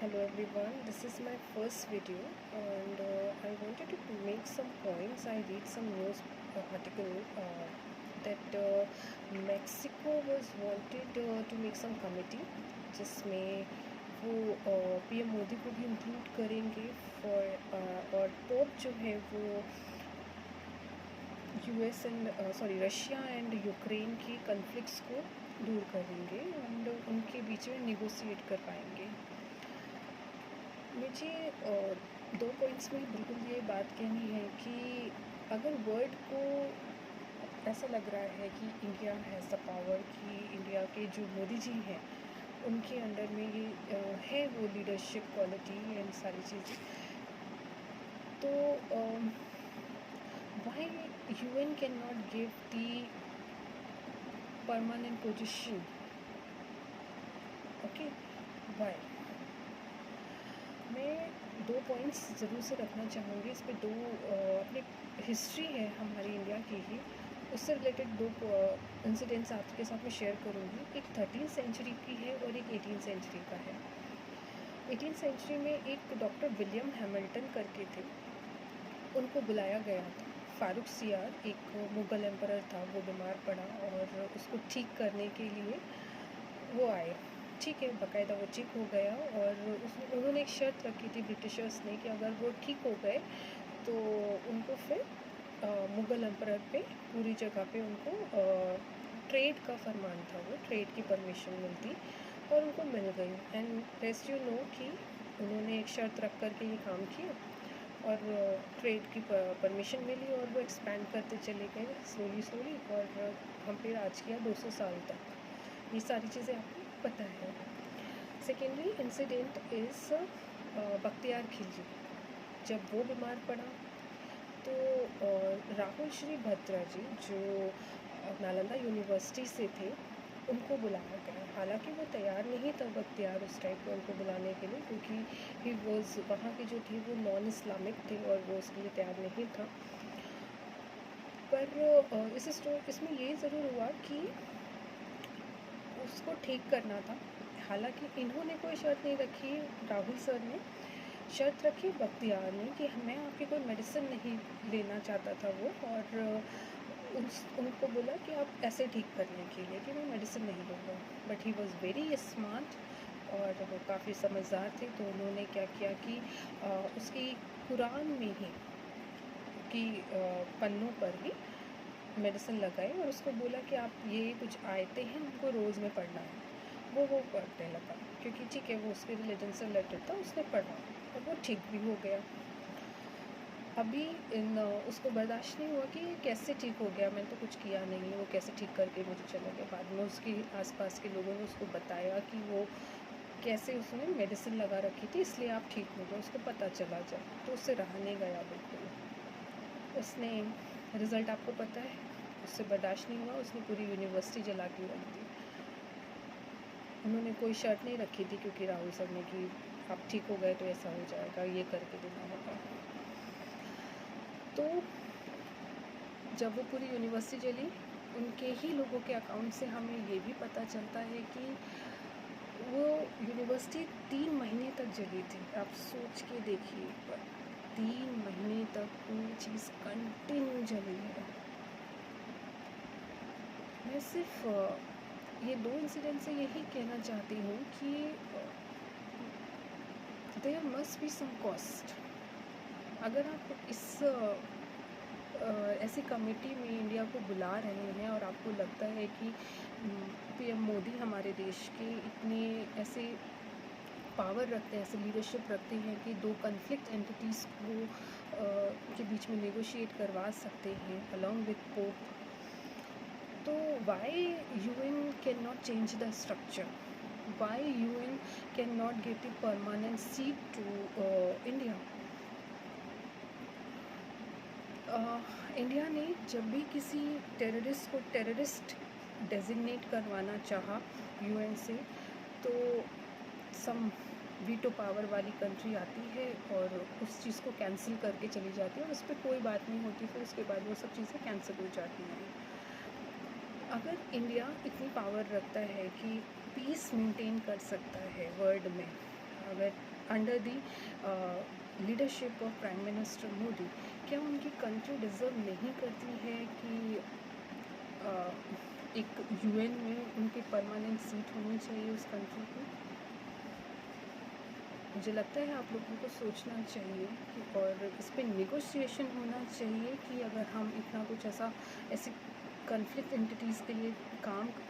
Hello everyone, this is my first video and I wanted to make some points. I read some news article that Mexico was wanted to make some committee जिसमें वो PM Modi को भी include करेंगे और pope जो है वो Russia and Ukraine की कन्फ्लिक्ट्स को दूर करेंगे एंड उनके बीच में निगोशिएट कर पाएंगे। मुझे दो पॉइंट्स में बिल्कुल ये बात कहनी है कि अगर वर्ल्ड को ऐसा लग रहा है कि इंडिया हैज़ द पावर, कि इंडिया के जो मोदी जी हैं उनके अंडर में ये है वो लीडरशिप क्वालिटी एंड सारी चीज़ें, तो why UN can not give the permanent position? Okay, why? मैं दो पॉइंट्स ज़रूर से रखना चाहूँगी इस पे। दो अपनी हिस्ट्री है हमारी इंडिया की ही, उससे रिलेटेड दो इंसिडेंट्स आपके साथ में शेयर करूँगी। एक 13th सेंचुरी की है और एक 18th सेंचुरी का है। 18th सेंचुरी में एक डॉक्टर विलियम हैमिल्टन करके थे, उनको बुलाया गया था। फारूक सियार एक मुग़ल एम्परर था, वो बीमार पड़ा और उसको ठीक करने के लिए वो आए। ठीक है, बाकायदा वो ठीक हो गया और उन्होंने एक शर्त रखी थी ब्रिटिशर्स ने कि अगर वो ठीक हो गए तो उनको फिर मुग़ल एम्परर पे पूरी जगह पे उनको ट्रेड का फरमान था, वो ट्रेड की परमिशन मिलती और उनको मिल गई। एंड रेस्ट यू नो कि उन्होंने एक शर्त रख कर के ये काम किया और ट्रेड की परमिशन मिली और वो एक्सपैंड करते चले गए स्लोली और हम फिर आज किया 200 साल तक। ये सारी चीज़ें आपको पता है। Secondary incident is Bakhtiyar Khilji. जब वो बीमार पड़ा तो राहुल श्रीभद्रा जी जो नालंदा यूनिवर्सिटी से थे उनको बुलाया गया। हालांकि वो तैयार नहीं था बख्तियार उस टाइप में उनको बुलाने के लिए, क्योंकि ही वॉज वहाँ के जो थे वो नॉन इस्लामिक थे और वो उसके लिए तैयार नहीं था। पर इसमें ये ज़रूर हुआ कि उसको ठीक करना था। हालांकि इन्होंने कोई शर्त नहीं रखी, राहुल सर ने शर्त रखी बख्तियार ने कि मैं आपकी कोई मेडिसिन नहीं लेना चाहता था वो, और उनको बोला कि आप ऐसे ठीक करने के लिए कि मैं मेडिसिन नहीं लूँगा। But he was very smart और वो काफ़ी समझदार थे, तो उन्होंने क्या किया कि उसकी कुरान में ही कि पन्नों पर ही मेडिसिन लगाई और उसको बोला कि आप ये कुछ आयतें हैं उनको रोज़ में पढ़ना है। वो पढ़ने लगा, क्योंकि ठीक है वो उसके रिलीजन से रिलेटेड था, उसने पढ़ा और वो ठीक भी हो गया। अभी उसको बर्दाश्त नहीं हुआ कि कैसे ठीक हो गया, मैंने तो कुछ किया नहीं, वो कैसे ठीक करके मुझे चला गया। बाद में उसके आसपास के लोगों ने उसको बताया कि वो कैसे उसने मेडिसिन लगा रखी थी, इसलिए आप ठीक हो गए, उसको पता चला जब, तो उससे रहा नहीं गया बिल्कुल। उसने रिज़ल्ट आपको पता है, उससे बर्दाश्त नहीं हुआ, उसने पूरी यूनिवर्सिटी जला के रख दी। उन्होंने कोई शर्त नहीं रखी थी, क्योंकि राहुल सर ने कि आप ठीक हो गए तो ऐसा हो जाएगा, ये करके देना होगा। तो जब वो पूरी यूनिवर्सिटी जली, उनके ही लोगों के अकाउंट से हमें ये भी पता चलता है कि वो यूनिवर्सिटी 3 महीने तक जली थी। आप सोच के देखिए, 3 महीने तक कोई चीज़ कंटिन्यू जली है। मैं सिर्फ ये दो इंसिडेंट से यही कहना चाहती हूँ कि there must be some cost. अगर आप इस ऐसी कमेटी में इंडिया को बुला रहे हैं और आपको लगता है कि पीएम मोदी हमारे देश के इतने ऐसे पावर रखते हैं, ऐसे लीडरशिप रखते हैं कि दो कन्फ्लिक्ट एंटिटीज़ को के बीच में नेगोशिएट करवा सकते हैं अलॉन्ग विथ पोप, तो why UN can not change the structure? Why UN can not give the permanent seat to India? India ने जब भी किसी टेररिस्ट को टेररिस्ट डेजिग्नेट करवाना चाहा UN से, तो सम वीटो पावर वाली कंट्री आती है और उस चीज़ को कैंसिल करके चली जाती है और उस पर कोई बात नहीं होती, फिर उसके बाद वो सब चीज़ें कैंसिल हो जाती हैं। अगर इंडिया इतनी पावर रखता है कि पीस मेंटेन कर सकता है वर्ल्ड में, अगर under the leadership of prime minister Modi, क्या उनकी कंट्री डिज़र्व नहीं करती है कि एक यूएन में उनकी परमानेंट सीट होनी चाहिए उस कंट्री की? मुझे लगता है आप लोगों को सोचना चाहिए कि और इस पे नेगोशिएशन होना चाहिए कि अगर हम इतना कुछ ऐसी कॉन्फ्लिक्ट एंटिटीज़ के लिए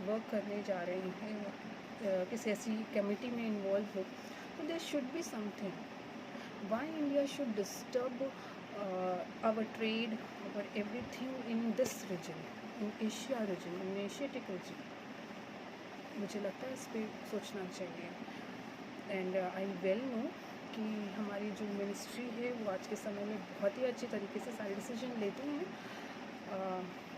वर्क करने जा रहे हैं, किसी ऐसी कमेटी में इन्वॉल्व हो, तो there should be something. Why India should disturb our trade, our everything in this region, in Asia region, in Asiatic region? मुझे लगता है इस पर सोचना चाहिए। एंड आई वेल नो कि हमारी जो मिनिस्ट्री है वो आज के समय में बहुत ही अच्छी तरीके से सारे डिसीजन लेती हैं,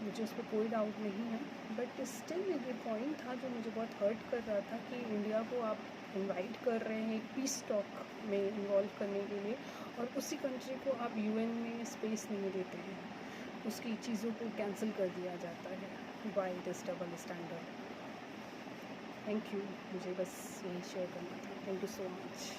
मुझे उस पर कोई डाउट नहीं है। बट स्टिल ये पॉइंट था जो मुझे बहुत हर्ट कर रहा था कि इंडिया को आप इनवाइट कर रहे हैं एक पीस टॉक में इन्वॉल्व करने के लिए, और उसी कंट्री को आप यूएन में स्पेस नहीं देते हैं, उसकी चीज़ों को कैंसिल कर दिया जाता है। Why this double standard? Thank you, मुझे बस यही शेयर करना था। Thank you so much.